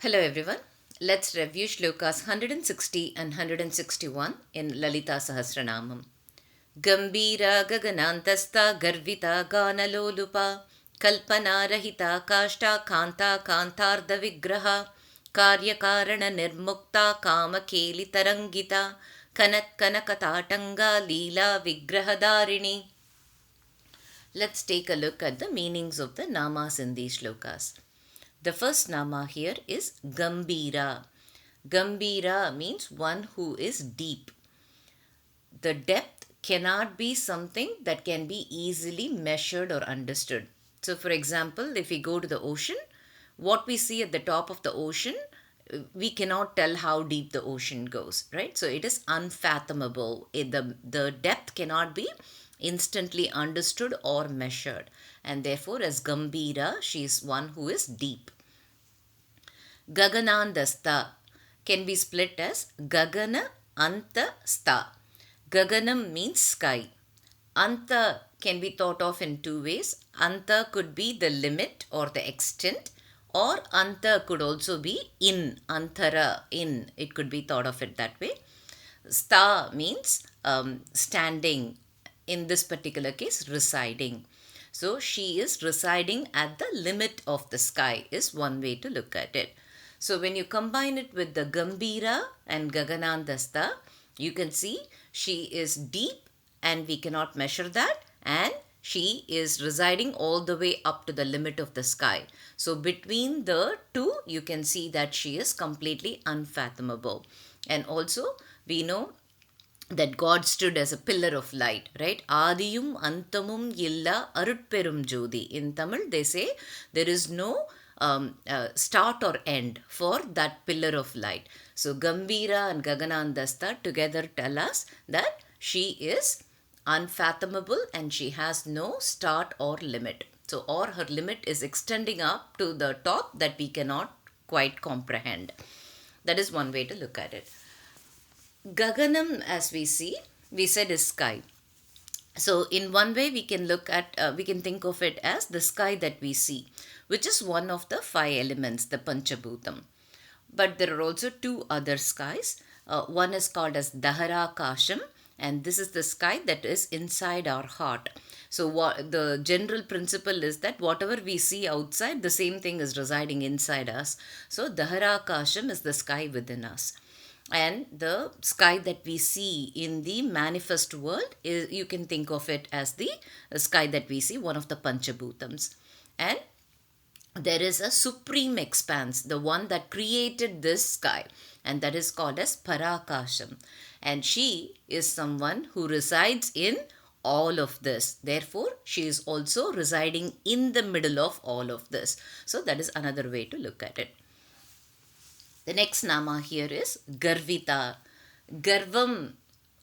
Hello everyone. Let's review Shlokas 160 and 161 in Lalitha Sahasranamam. Gambhīrā gaganāntaḥsthā garvitā gānalolupā kalpanārahitā kāśhṭhā kāntārdha vigrahā kāryakāraṇa nirmuktā kāmakeḻi taraṅgitā kanat-kanakatāṭaṅkā līlāvigraha dhāriṇī. Let's take a look at the meanings of the namas in these shlokas. The first nama here is gambhīrā. Gambhīrā means one who is deep. The depth cannot be something that can be easily measured or understood. So for example, if we go to the ocean, what we see at the top of the ocean, we cannot tell how deep the ocean goes, right? So it is unfathomable. The depth cannot be instantly understood or measured. And therefore, as gambhīrā, she is one who is deep. Gaganāntaḥsthā can be split as gaganāntaḥsthā. Gaganam means sky. Anta can be thought of in two ways. Anta could be the limit or the extent, or anta could also be in, antara, in. It could be thought of it that way. Stha means standing. In this particular case, residing. So she is residing at the limit of the sky is one way to look at it. So when you combine it with the gambhīrā and gaganāntaḥsthā, you can see she is deep and we cannot measure that, and she is residing all the way up to the limit of the sky. So between the two, you can see that she is completely unfathomable. And also we know that God stood as a pillar of light, right? Adiyum antamum illa arutperum jodi. In Tamil, they say there is no start or end for that pillar of light. So gambhīrā and gaganāntaḥsthā together tell us that she is unfathomable and she has no start or limit. So, or her limit is extending up to the top that we cannot quite comprehend. That is one way to look at it. Gaganam, as we see, we said is sky. So in one way we can look at, we can think of it as the sky that we see, which is one of the five elements, the Panchabhutam. But there are also two other skies. One is called as dharakāṣam, and this is the sky that is inside our heart. So the general principle is that whatever we see outside, the same thing is residing inside us. So dharakāṣam is the sky within us. And the sky that we see in the manifest world, is, you can think of it as the sky that we see, one of the Panchabhutams. And there is a supreme expanse, the one that created this sky, and that is called as Parakāṣam. And she is someone who resides in all of this. Therefore, she is also residing in the middle of all of this. So that is another way to look at it. The next nama here is garvitā. Garvam,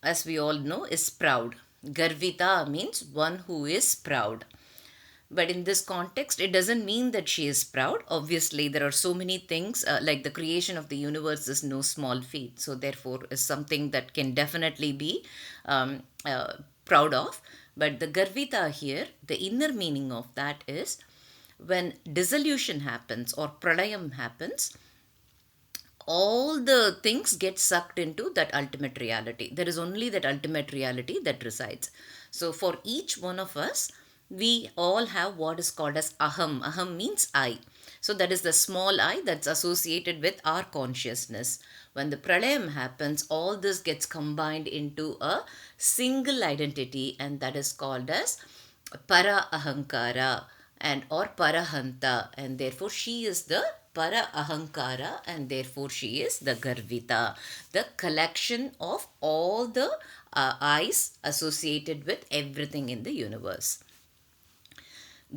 as we all know, is proud. Garvitā means one who is proud. But in this context, it doesn't mean that she is proud. Obviously, there are so many things, like the creation of the universe is no small feat. So therefore, is something that can definitely be proud of. But the garvitā here, the inner meaning of that is when dissolution happens or pralayam happens, all the things get sucked into that ultimate reality. There is only that ultimate reality that resides. So for each one of us, we all have what is called as aham. Aham means I. So that is the small I that's associated with our consciousness. When the pralayam happens, all this gets combined into a single identity, and that is called as para ahankara and or parahanta, and therefore she is the para ahankara, and therefore she is the garvitā, the collection of all the I's associated with everything in the universe.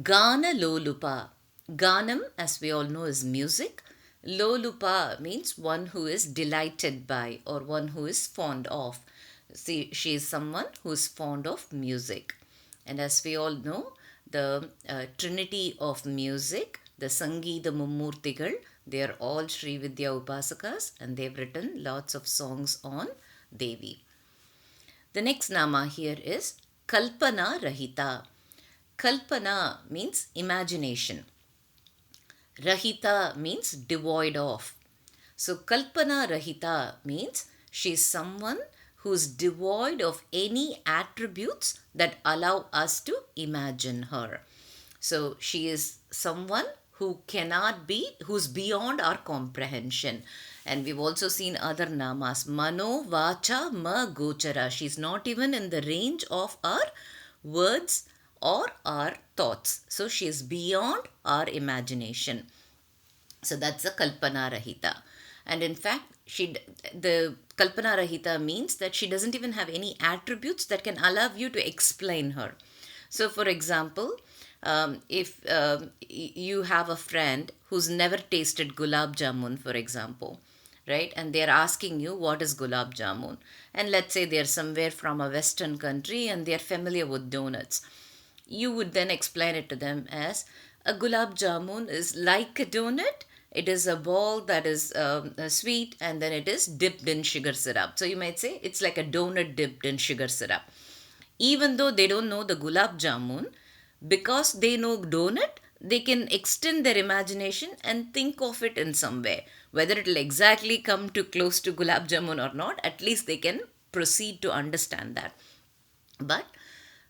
Gānalolupā. Gānam, as we all know, is music. Lolupā means one who is delighted by or one who is fond of. See, she is someone who is fond of music. And as we all know, the trinity of music, the Sangeeta Mummurtigal, they are all Sri Vidya Upasakas, and they have written lots of songs on Devi. The next nama here is kalpanārahitā. Kalpana means imagination. Rahita means devoid of. So kalpanārahitā means she is someone who is devoid of any attributes that allow us to imagine her. So she is someone who cannot be, who's beyond our comprehension. And we've also seen other namas. Mano vacha ma gochara. She's not even in the range of our words or our thoughts. So she is beyond our imagination. So that's a kalpanārahitā. And in fact, the kalpanārahitā means that she doesn't even have any attributes that can allow you to explain her. So for example, if you have a friend who's never tasted gulab jamun, for example, right, and they're asking you what is gulab jamun, and let's say they're somewhere from a western country and they're familiar with donuts, you would then explain it to them as a gulab jamun is like a donut. It is a ball that is sweet and then it is dipped in sugar syrup. So you might say it's like a donut dipped in sugar syrup. Even though they don't know the gulab jamun, because they know donut, they can extend their imagination and think of it in some way. Whether it will exactly come to close to gulab jamun or not, at least they can proceed to understand that. But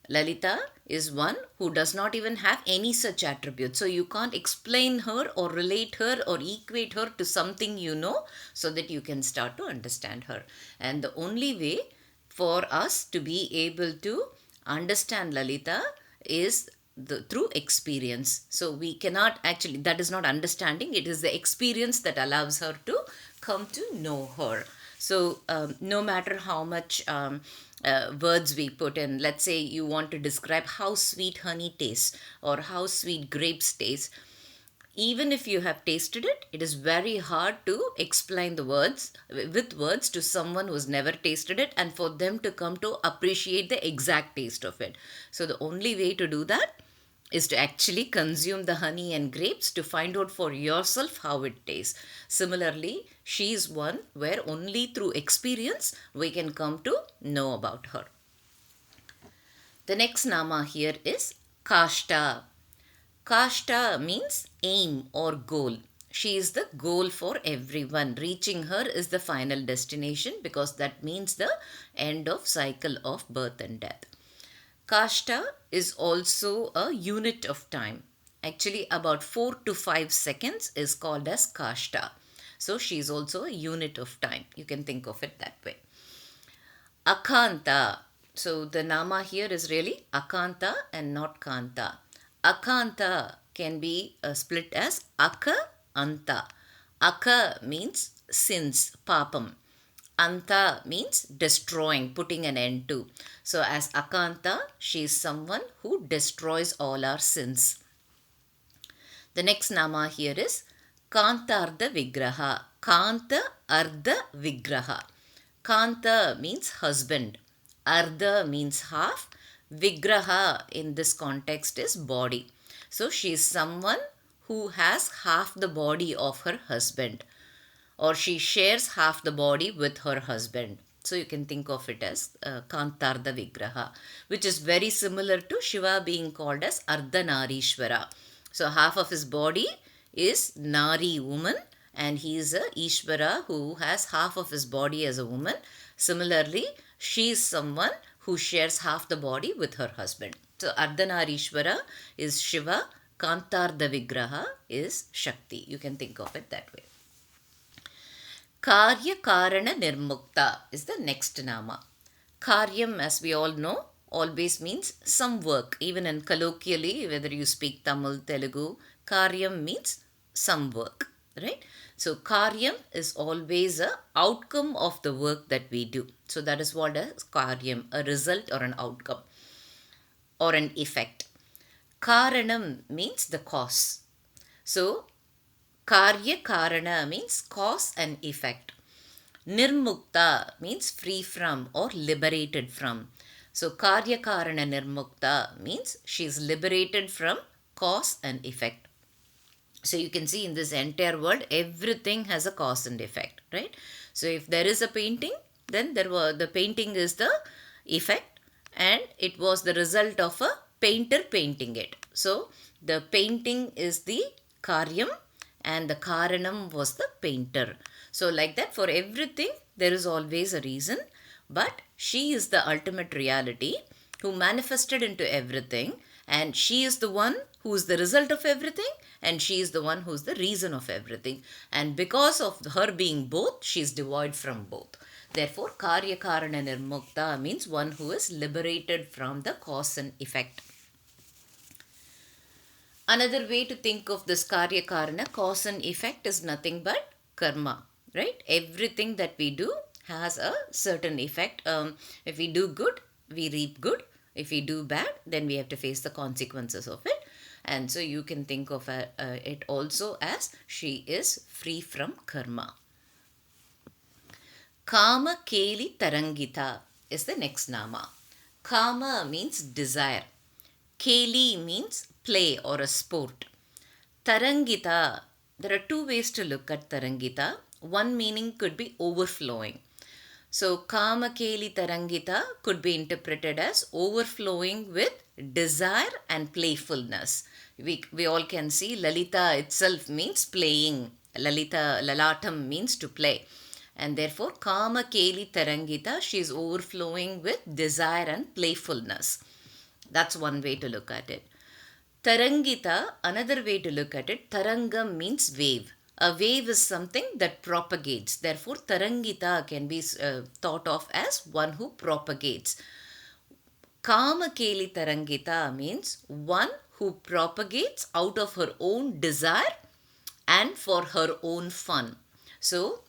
Lalitha is one who does not even have any such attribute. So you can't explain her or relate her or equate her to something you know so that you can start to understand her. And the only way for us to be able to understand Lalitha is through experience. So we cannot actually, that is not understanding, it is the experience that allows her to come to know her. So no matter how much words we put in, let's say you want to describe how sweet honey tastes or how sweet grapes taste, even if you have tasted it, it is very hard to explain the words with words to someone who's never tasted it and for them to come to appreciate the exact taste of it. So the only way to do that is to actually consume the honey and grapes to find out for yourself how it tastes. Similarly, she is one where only through experience we can come to know about her. The next nama here is kāśhṭhā. Kāśhṭhā means aim or goal. She is the goal for everyone. Reaching her is the final destination because that means the end of cycle of birth and death. Kāśhṭhā is also a unit of time. Actually, about 4 to 5 seconds is called as kāśhṭhā. So she is also a unit of time. You can think of it that way. Akāntā. So the nama here is really Akāntā and not kāntā. Akāntā can be split as Akāntā. Aka means sins, papam. Anta means destroying, putting an end to. So as Akāntā, she is someone who destroys all our sins. The next nama here is kāntārdha vigrahā. Kāntārdha vigrahā. Kānta means husband. Ardha means half. Vigrahā in this context is body. So she is someone who has half the body of her husband, or she shares half the body with her husband. So you can think of it as kāntārdha vigraha, which is very similar to Shiva being called as Ardhanarishvara. So half of his body is Nari, woman, and he is a Ishvara who has half of his body as a woman. Similarly, she is someone who shares half the body with her husband. So Ardhanarishvara is Shiva, kāntārdha vigraha is Shakti. You can think of it that way. kāryakāraṇa nirmuktā is the next nama. Karyam, as we all know, always means some work. Even in colloquially, whether you speak Tamil, Telugu, karyam means some work, right? So karyam is always a outcome of the work that we do. So that is what is karyam, a result or an outcome or an effect. Kāranam means the cause. So kāryakāraṇa means cause and effect. Nirmuktā means free from or liberated from. So kāryakāraṇa nirmuktā means she is liberated from cause and effect. So you can see in this entire world, everything has a cause and effect, right? So if there is a painting, then the painting is the effect and it was the result of a painter painting it. So the painting is the karyam and the Karanam was the painter. So like that, for everything there is always a reason, but she is the ultimate reality who manifested into everything, and she is the one who is the result of everything, and she is the one who is the reason of everything. And because of her being both, she is devoid from both. Therefore, kāryakāraṇa nirmuktā means one who is liberated from the cause and effect. Another way to think of this kāryakāraṇa, cause and effect, is nothing but karma, right? Everything that we do has a certain effect. If we do good, we reap good. If we do bad, then we have to face the consequences of it. And so you can think of it also as she is free from karma. Kāmakeḻi taraṅgitā is the next nama. Kama means desire. Keļi means play or a sport. Taraṅgitā, there are two ways to look at taraṅgitā. One meaning could be overflowing. So kāmakeļi taraṅgitā could be interpreted as overflowing with desire and playfulness. We all can see Lalitha itself means playing. Lalatam means to play. And therefore kāmakeļi taraṅgitā, she is overflowing with desire and playfulness. That's one way to look at it. Taraṅgitā, another way to look at it, tarangam means wave. A wave is something that propagates. Therefore, taraṅgitā can be thought of as one who propagates. Kāmakeļi taraṅgitā means one who propagates out of her own desire and for her own fun. So,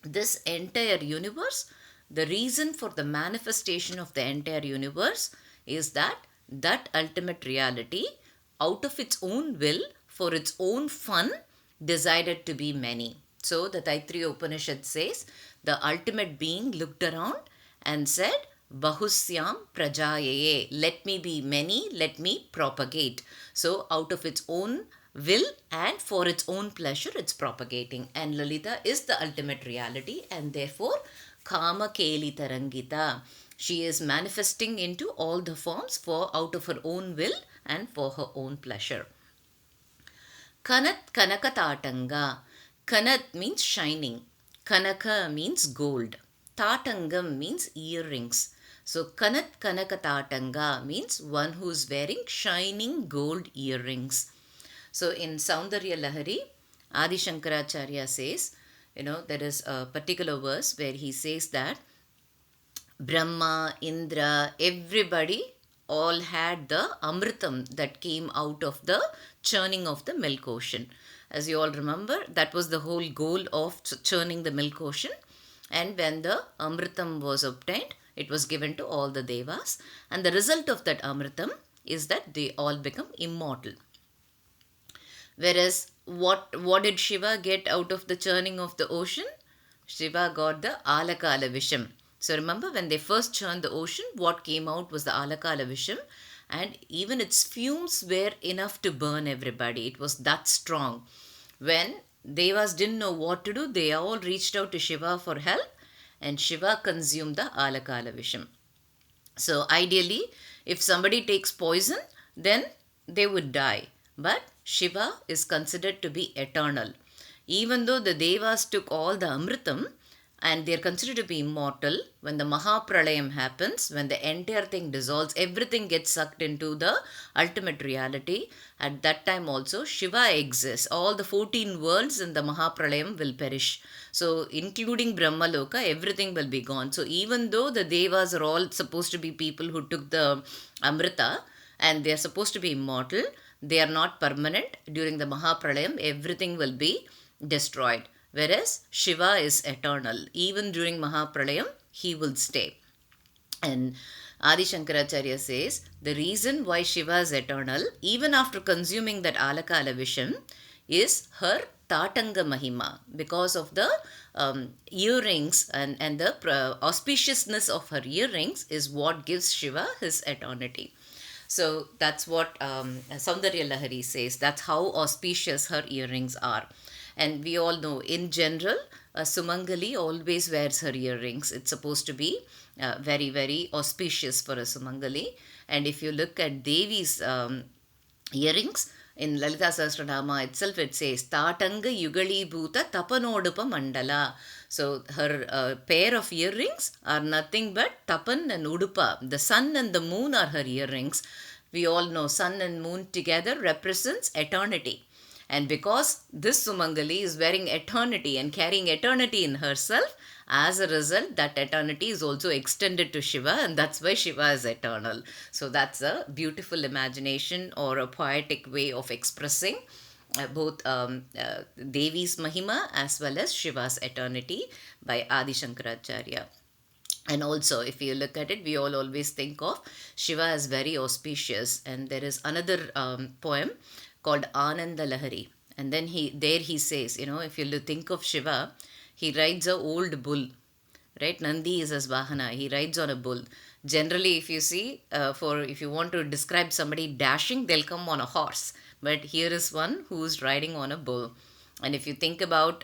this entire universe, the reason for the manifestation of the entire universe is that ultimate reality, out of its own will, for its own fun, decided to be many. So the Taittiriya Upanishad says, the ultimate being looked around and said, Bahusyam prajayaye, let me be many, let me propagate. So out of its own will and for its own pleasure, it's propagating. And Lalitha is the ultimate reality, and therefore kāmakeļi taraṅgitā, she is manifesting into all the forms for out of her own will and for her own pleasure. Kanat-kanakatāṭaṅkā. Kanat means shining. Kanaka means gold. Tāṭaṅgam means earrings. So kanat-kanakatāṭaṅkā means one who is wearing shining gold earrings. So in Saundarya Lahari, Adi Shankaracharya says, there is a particular verse where he says that Brahma, Indra, everybody all had the amritam that came out of the churning of the milk ocean. As you all remember, that was the whole goal of churning the milk ocean. And when the amritam was obtained, it was given to all the devas. And the result of that amritam is that they all become immortal. Whereas, what did Shiva get out of the churning of the ocean? Shiva got the alakala visham. So remember, when they first churned the ocean, what came out was the alakala visham, and even its fumes were enough to burn everybody. It was that strong. When devas didn't know what to do, they all reached out to Shiva for help, and Shiva consumed the alakala visham. So ideally, if somebody takes poison, then they would die. But Shiva is considered to be eternal. Even though the devas took all the amritam and they are considered to be immortal, when the Mahapralayam happens, when the entire thing dissolves, everything gets sucked into the ultimate reality. At that time also, Shiva exists. All the 14 worlds in the Mahapralayam will perish. So, including Brahmaloka, everything will be gone. So, even though the devas are all supposed to be people who took the Amrita and they are supposed to be immortal, they are not permanent. During the Mahapralayam, everything will be destroyed. Whereas Shiva is eternal. Even during Mahapralayam, he will stay. And Adi Shankaracharya says, the reason why Shiva is eternal, even after consuming that alakala visham, is her tāṭaṅga mahima. Because of the earrings and the auspiciousness of her earrings is what gives Shiva his eternity. So that's what Saundarya Lahari says. That's how auspicious her earrings are. And we all know, in general, a Sumangali always wears her earrings. It's supposed to be very, very auspicious for a Sumangali. And if you look at Devi's earrings, In Lalitha Sahasranamam itself, it says, Tāṭaṅga yugalībhūta tapanodupa mandala. So her pair of earrings are nothing but tapan and udupa. The sun and the moon are her earrings. We all know sun and moon together represents eternity. And because this Sumangali is wearing eternity and carrying eternity in herself, as a result, that eternity is also extended to Shiva, and that's why Shiva is eternal. So that's a beautiful imagination or a poetic way of expressing both Devi's Mahima as well as Shiva's eternity by Adi Shankaracharya. And also, if you look at it, we all always think of Shiva as very auspicious. And there is another poem called Ananda Lahari. And then he says, if you think of Shiva, he rides a old bull, right? Nandi is his vahana. He rides on a bull. Generally, if you see, if you want to describe somebody dashing, they'll come on a horse. But here is one who's riding on a bull. And if you think about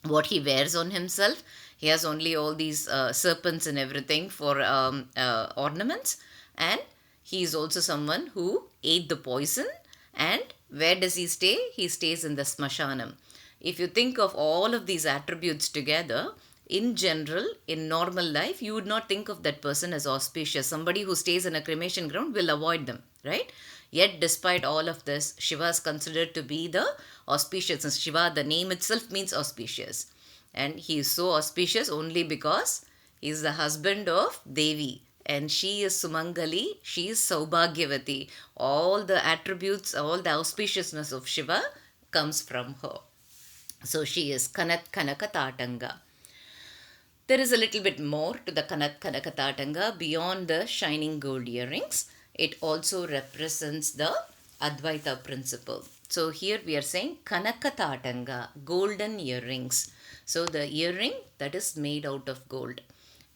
what he wears on himself, he has only all these serpents and everything for ornaments. And he is also someone who ate the poison. And where does he stay? He stays in the smashanam. If you think of all of these attributes together, in general, in normal life, you would not think of that person as auspicious. Somebody who stays in a cremation ground will avoid them, right? Yet, despite all of this, Shiva is considered to be the auspicious. And Shiva, the name itself means auspicious. And he is so auspicious only because he is the husband of Devi. And she is Sumangali, she is Saubhagyavati. All the attributes, all the auspiciousness of Shiva comes from her. So she is kanat-kanakatāṭaṅkā. There is a little bit more to the kanat-kanakatāṭaṅkā beyond the shining gold earrings. It also represents the Advaita principle. So here we are saying kanakatāṭaṅkā, golden earrings. So the earring that is made out of gold.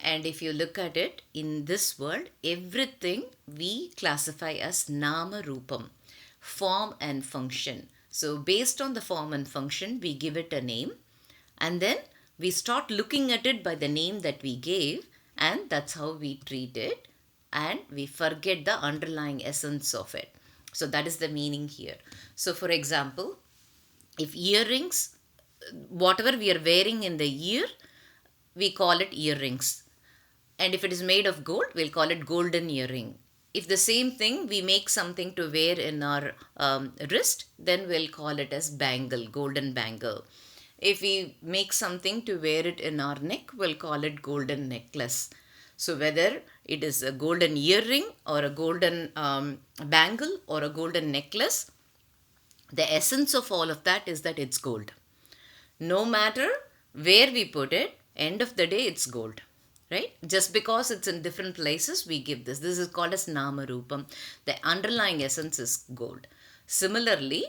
And if you look at it, in this world, everything we classify as nama rupam, form and function. So based on the form and function, we give it a name, and then we start looking at it by the name that we gave, and that's how we treat it, and we forget the underlying essence of it. So that is the meaning here. So for example, if earrings, whatever we are wearing in the ear, we call it earrings. And if it is made of gold, we'll call it golden earring. If the same thing, we make something to wear in our wrist, then we'll call it as bangle, golden bangle. If we make something to wear it in our neck, we'll call it golden necklace. So whether it is a golden earring or a golden bangle or a golden necklace, the essence of all of that is that it's gold. No matter where we put it, end of the day, it's gold. Right? Just because it's in different places, we give this. This is called as nama rupam. The underlying essence is gold. Similarly,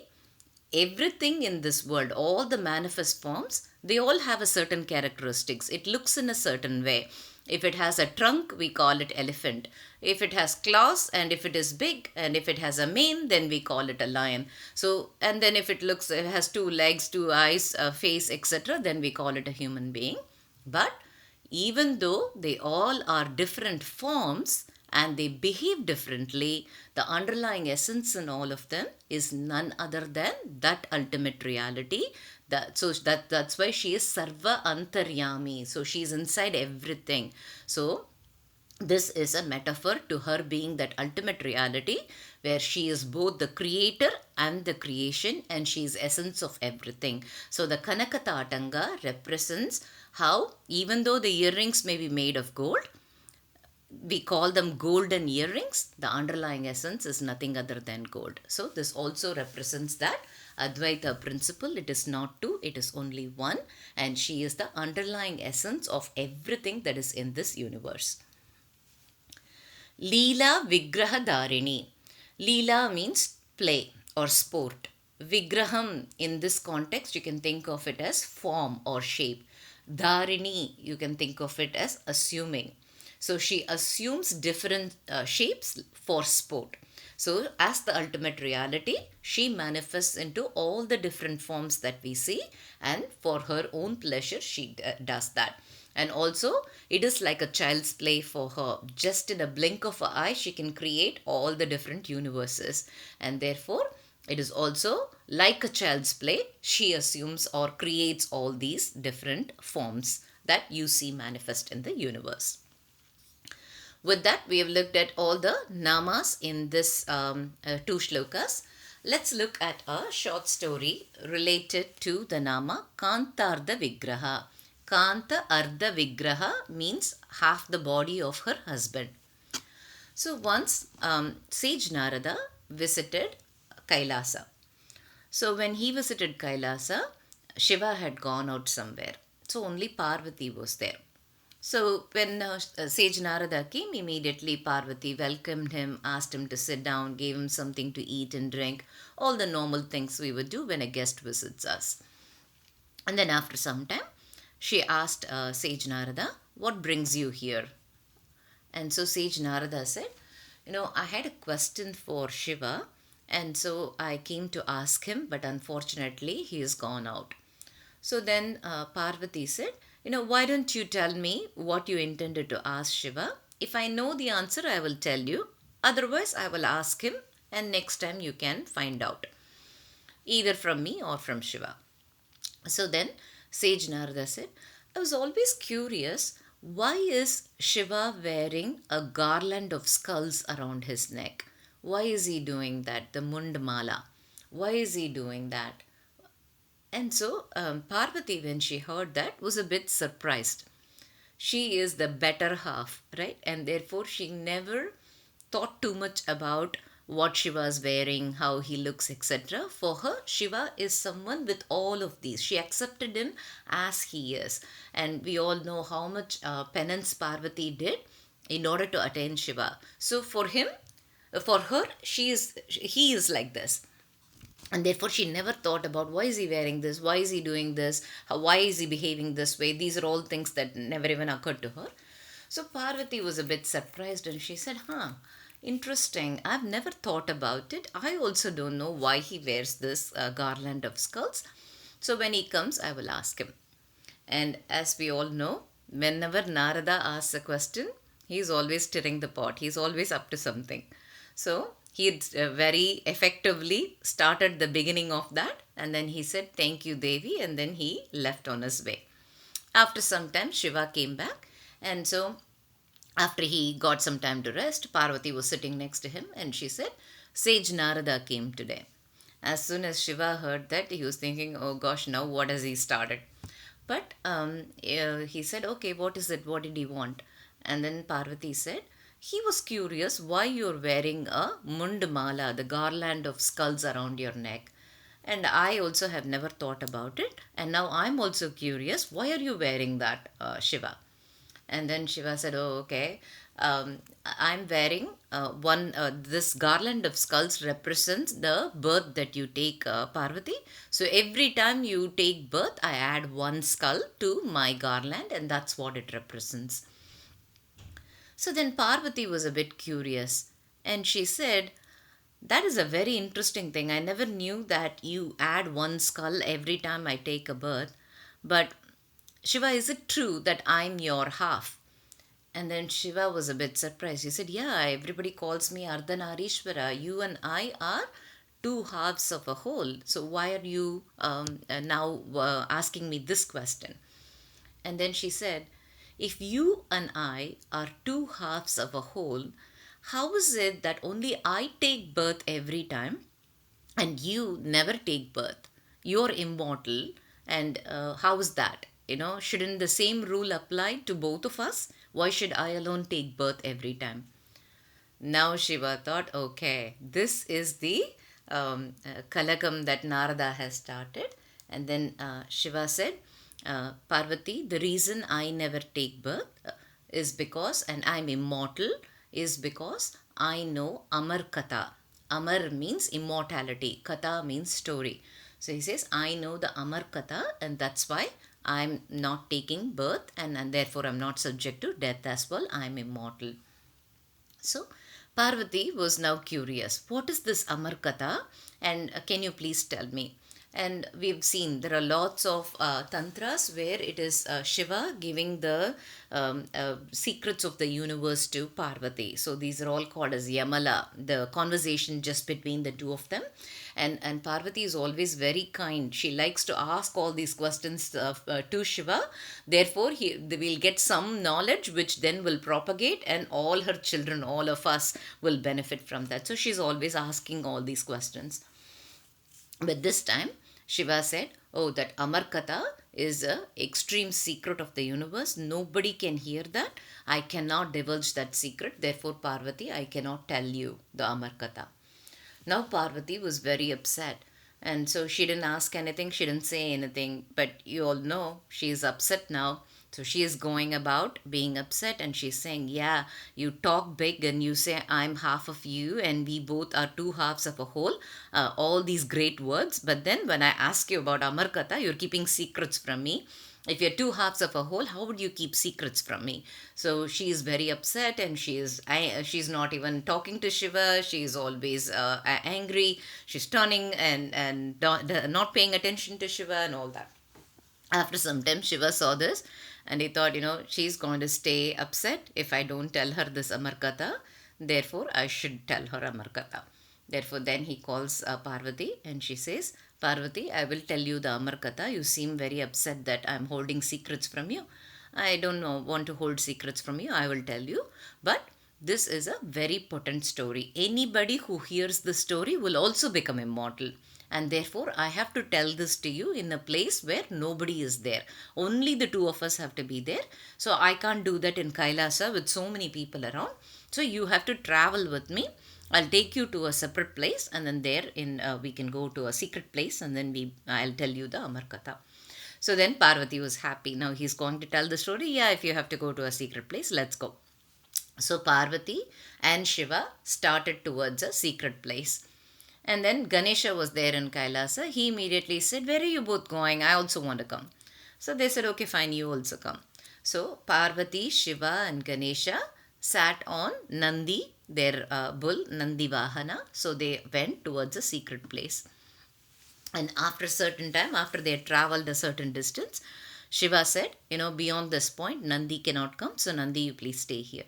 everything in this world, all the manifest forms, they all have a certain characteristics. It looks in a certain way. If it has a trunk, we call it elephant. If it has claws, and if it is big, and if it has a mane, then we call it a lion. So, and then if it has 2 legs, 2 eyes, a face, etc., then we call it a human being. But even though they all are different forms and they behave differently, the underlying essence in all of them is none other than that ultimate reality. That's why she is sarva antaryami. So she is inside everything. So this is a metaphor to her being that ultimate reality where she is both the creator and the creation, and she is essence of everything. So the kanakatāṭaṅkā represents how, even though the earrings may be made of gold, we call them golden earrings, the underlying essence is nothing other than gold. So this also represents that Advaita principle. It is not 2, it is only 1, and she is the underlying essence of everything that is in this universe. Līlāvigraha dhāriṇī. Līlā means play or sport. Vigraham, in this context, you can think of it as form or shape. Dhāriṇī, you can think of it as assuming. So she assumes different shapes for sport. So as the ultimate reality, she manifests into all the different forms that we see, and for her own pleasure, she does that. And also, it is like a child's play for her. Just in a blink of an eye, she can create all the different universes. And therefore, It is also like a child's play. She assumes or creates all these different forms that you see manifest in the universe. With that, we have looked at all the namas in this two shlokas. Let's look at a short story related to the nama kāntārdha vigraha. Kāntārdha vigraha means half the body of her husband. So once Sage Narada visited Kailasa. So when he visited Kailasa, Shiva had gone out somewhere. So only Parvati was there. So when Sage Narada came, immediately Parvati welcomed him, asked him to sit down, gave him something to eat and drink, all the normal things we would do when a guest visits us. And then after some time, she asked Sage Narada, what brings you here? And so Sage Narada said, I had a question for Shiva, and so I came to ask him, but unfortunately he is gone out. So then Parvati said, why don't you tell me what you intended to ask Shiva? If I know the answer, I will tell you. Otherwise, I will ask him, and next time you can find out, either from me or from Shiva. So then Sage Narada said, I was always curious, why is Shiva wearing a garland of skulls around his neck? Why is he doing that? The mundmala. Why is he doing that? And so Parvati, when she heard that, was a bit surprised. She is the better half, right? And therefore she never thought too much about what Shiva is wearing, how he looks, etc. For her, Shiva is someone with all of these. She accepted him as he is. And we all know how much penance Parvati did in order to attain Shiva. So for her, he is like this. And therefore, she never thought about why is he wearing this, why is he doing this, why is he behaving this way. These are all things that never even occurred to her. So Parvati was a bit surprised and she said, interesting, I've never thought about it. I also don't know why he wears this garland of skulls. So when he comes, I will ask him. And as we all know, whenever Narada asks a question, he is always stirring the pot. He is always up to something. So he had very effectively started the beginning of that, and then he said, thank you, Devi, and then he left on his way. After some time, Shiva came back, and so after he got some time to rest, Parvati was sitting next to him, and she said, Sage Narada came today. As soon as Shiva heard that, he was thinking, oh gosh, now what has he started? But he said, okay, what is it? What did he want? And then Parvati said, he was curious why you're wearing a mundmala, the garland of skulls around your neck. And I also have never thought about it. And now I'm also curious, why are you wearing that, Shiva? And then Shiva said, oh, okay. I'm wearing this garland of skulls represents the birth that you take, Parvati. So every time you take birth, I add one skull to my garland, and that's what it represents. So then Parvati was a bit curious, and she said, that is a very interesting thing. I never knew that you add one skull every time I take a birth. But Shiva, is it true that I'm your half? And then Shiva was a bit surprised. He said, yeah, everybody calls me Ardhanarishvara. You and I are two halves of a whole. So why are you now asking me this question? And then she said, if you and I are two halves of a whole, how is it that only I take birth every time and you never take birth? You're immortal, and how is that? Shouldn't the same rule apply to both of us? Why should I alone take birth every time? Now Shiva thought, okay, this is the kalakam that Narada has started. And then Shiva said, Parvati, the reason I never take birth is because, and I'm immortal, is because I know Amar Katha. Amar means immortality. Katha means story. So he says, I know the Amar Katha, and that's why I'm not taking birth, and therefore I'm not subject to death as well. I'm immortal. So Parvati was now curious. What is this Amar Katha? And can you please tell me? And we've seen there are lots of tantras where it is Shiva giving the secrets of the universe to Parvati. So these are all called as Yamala, the conversation just between the two of them. And Parvati is always very kind. She likes to ask all these questions to Shiva. Therefore, they will get some knowledge which then will propagate, and all her children, all of us, will benefit from that. So she's always asking all these questions. But this time, Shiva said, oh, that Amarkatha is an extreme secret of the universe. Nobody can hear that. I cannot divulge that secret. Therefore, Parvati, I cannot tell you the Amarkatha. Now, Parvati was very upset. And so she didn't ask anything. She didn't say anything. But you all know she is upset now. So she is going about being upset, and she's saying, yeah, you talk big and you say I'm half of you and we both are two halves of a whole. All these great words. But then when I ask you about Amarkatha, you're keeping secrets from me. If you're two halves of a whole, how would you keep secrets from me? So she is very upset, and she's not even talking to Shiva. She is always angry. She's turning and not paying attention to Shiva and all that. After some time, Shiva saw this, and he thought, she's going to stay upset if I don't tell her this Amarkatha. Therefore, I should tell her Amarkatha. Therefore, then he calls Parvati, and she says, Parvati, I will tell you the Amarkatha. You seem very upset that I'm holding secrets from you. I don't want to hold secrets from you. I will tell you. But this is a very potent story. Anybody who hears the story will also become immortal. And therefore, I have to tell this to you in a place where nobody is there. Only the two of us have to be there. So I can't do that in Kailasa with so many people around. So you have to travel with me. I'll take you to a separate place, and then there we can go to a secret place, and then I'll tell you the Amarkatha. So then Parvati was happy. Now he's going to tell the story. Yeah, if you have to go to a secret place, let's go. So Parvati and Shiva started towards a secret place. And then Ganesha was there in Kailasa. He immediately said, where are you both going? I also want to come. So they said, okay, fine, you also come. So Parvati, Shiva and Ganesha sat on Nandi, their bull, Nandi Vahana. So they went towards a secret place. And after a certain time, after they had traveled a certain distance, Shiva said, beyond this point, Nandi cannot come. So Nandi, you please stay here.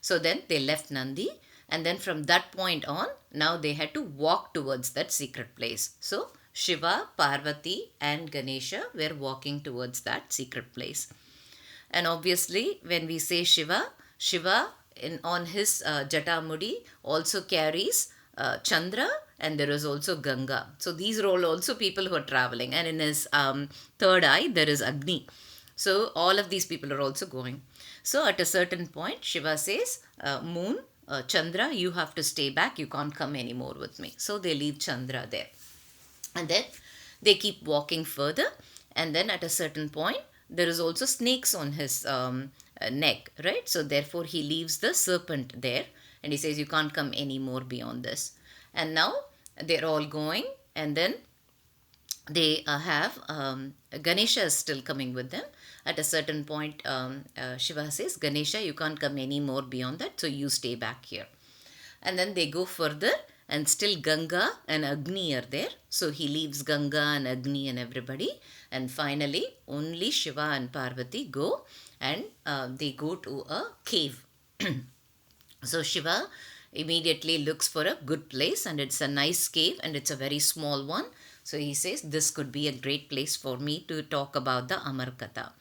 So then they left Nandi. And then from that point on, now they had to walk towards that secret place. So Shiva, Parvati and Ganesha were walking towards that secret place. And obviously, when we say Shiva on his Jatamudi also carries Chandra, and there is also Ganga. So these are all also people who are traveling. And in his third eye, there is Agni. So all of these people are also going. So at a certain point, Shiva says, Moon, Chandra, you have to stay back. You can't come anymore with me. So they leave Chandra there. And then they keep walking further. And then at a certain point, there is also snakes on his neck, right? So therefore, he leaves the serpent there. And he says, you can't come any more beyond this. And now they're all going. And then they have Ganesha is still coming with them. At a certain point, Shiva says, Ganesha, you can't come any more beyond that, so you stay back here. And then they go further, and still Ganga and Agni are there. So he leaves Ganga and Agni and everybody. And finally, only Shiva and Parvati go, and they go to a cave. So Shiva immediately looks for a good place, and it's a nice cave, and it's a very small one. So he says, this could be a great place for me to talk about the Amarkatha.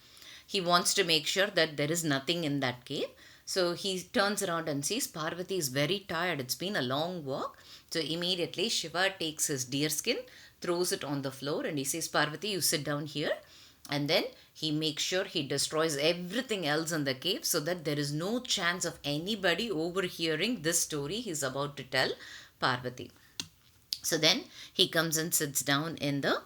He wants to make sure that there is nothing in that cave. So he turns around and sees Parvati is very tired. It's been a long walk. So immediately Shiva takes his deer skin, throws it on the floor, and he says, Parvati, you sit down here. And then he makes sure he destroys everything else in the cave so that there is no chance of anybody overhearing this story he's about to tell Parvati. So then he comes and sits down in the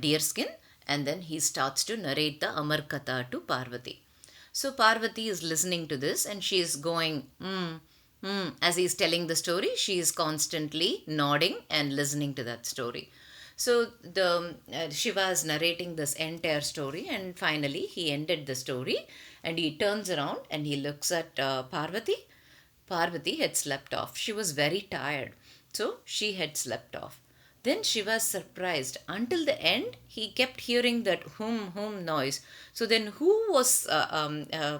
deer skin, and then he starts to narrate the Amarkatha to Parvati. So Parvati is listening to this, and she is going, as he is telling the story, she is constantly nodding and listening to that story. So the Shiva is narrating this entire story, and finally he ended the story, and he turns around and he looks at Parvati. Parvati had slept off. She was very tired. So she had slept off. Then Shiva is surprised. Until the end, he kept hearing that hum noise. So then who was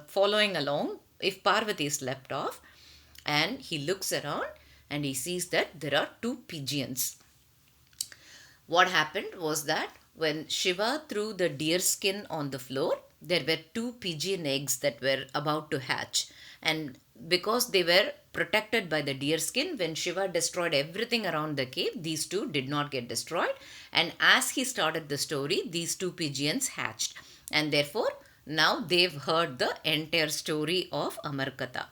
following along if Parvati slept off? And he looks around and he sees that there are two pigeons. What happened was that when Shiva threw the deer skin on the floor, there were two pigeon eggs that were about to hatch. And because they were protected by the deer skin, when Shiva destroyed everything around the cave, these two did not get destroyed. And as he started the story, these two pigeons hatched. And therefore, now they've heard the entire story of Amarkatha.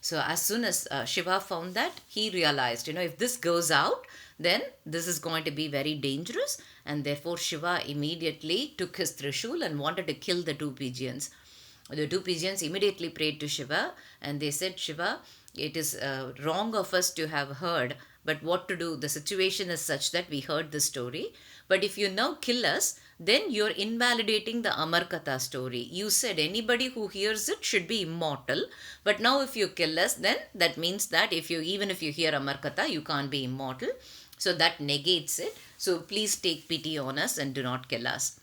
So as soon as Shiva found that, he realized, if this goes out, then this is going to be very dangerous. And therefore Shiva immediately took his Trishul and wanted to kill the two pigeons. The two pigeons immediately prayed to Shiva and they said, Shiva, it is wrong of us to have heard, but what to do? The situation is such that we heard the story. But if you now kill us, then you're invalidating the Amarkatha story. You said anybody who hears it should be immortal. But now if you kill us, then that means that even if you hear Amarkatha, you can't be immortal. So that negates it. So please take pity on us and do not kill us.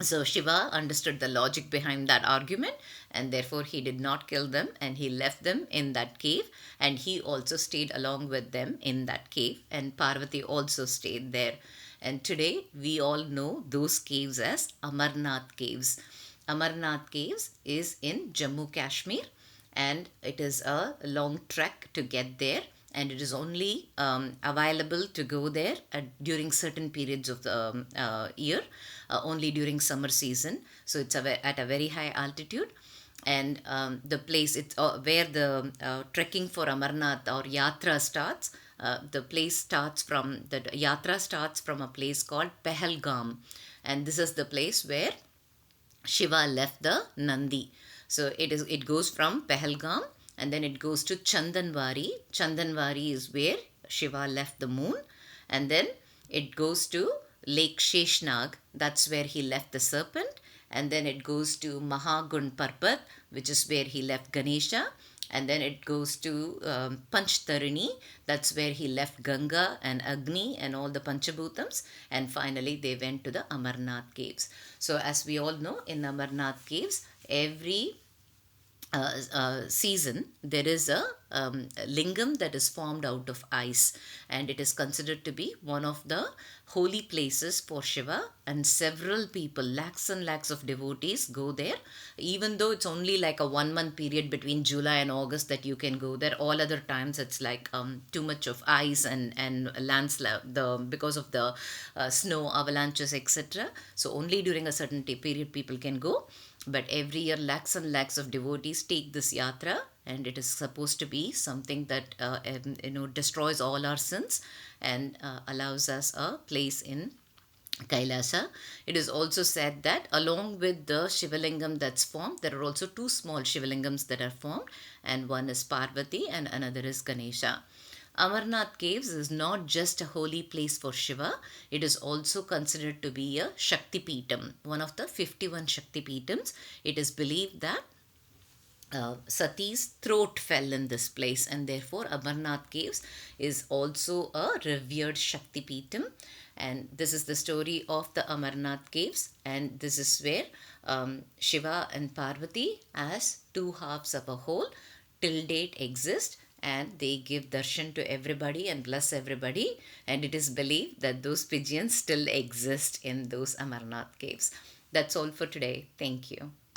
So Shiva understood the logic behind that argument and therefore he did not kill them and he left them in that cave and he also stayed along with them in that cave and Parvati also stayed there. And today we all know those caves as Amarnath caves. Amarnath caves is in Jammu Kashmir and it is a long trek to get there. And it is only available to go there during certain periods of the year, only during summer season. So it's at a very high altitude. And the place where the trekking for Amarnath or Yatra starts, the Yatra starts from a place called Pahalgam. And this is the place where Shiva left the Nandi. So it goes from Pahalgam. And then it goes to Chandanwari. Chandanwari is where Shiva left the moon. And then it goes to Lake Sheshnag. That's where he left the serpent. And then it goes to Mahagun Parbat, which is where he left Ganesha. And then it goes to Panchtarini. That's where he left Ganga and Agni and all the Panchabhutams. And finally, they went to the Amarnath caves. So as we all know, in Amarnath caves, every season there is a lingam that is formed out of ice and it is considered to be one of the holy places for Shiva and several people, lakhs and lakhs of devotees go there, even though it's only like a 1 month period between July and August that you can go there. All other times it's like too much of ice and landslide because of the snow avalanches, etc. So only during a certain period people can go. But every year lakhs and lakhs of devotees take this yatra and it is supposed to be something that destroys all our sins and allows us a place in Kailasa. It is also said that along with the Shivalingam that's formed, there are also two small Shivalingams that are formed and one is Parvati and another is Ganesha. Amarnath caves is not just a holy place for Shiva, it is also considered to be a Shakti Peetam, one of the 51 Shakti Peetams. It is believed that Sati's throat fell in this place and therefore Amarnath caves is also a revered Shakti Peetam. And this is the story of the Amarnath caves and this is where Shiva and Parvati as two halves of a whole till date exist. And they give darshan to everybody and bless everybody. And it is believed that those pigeons still exist in those Amarnath caves. That's all for today. Thank you.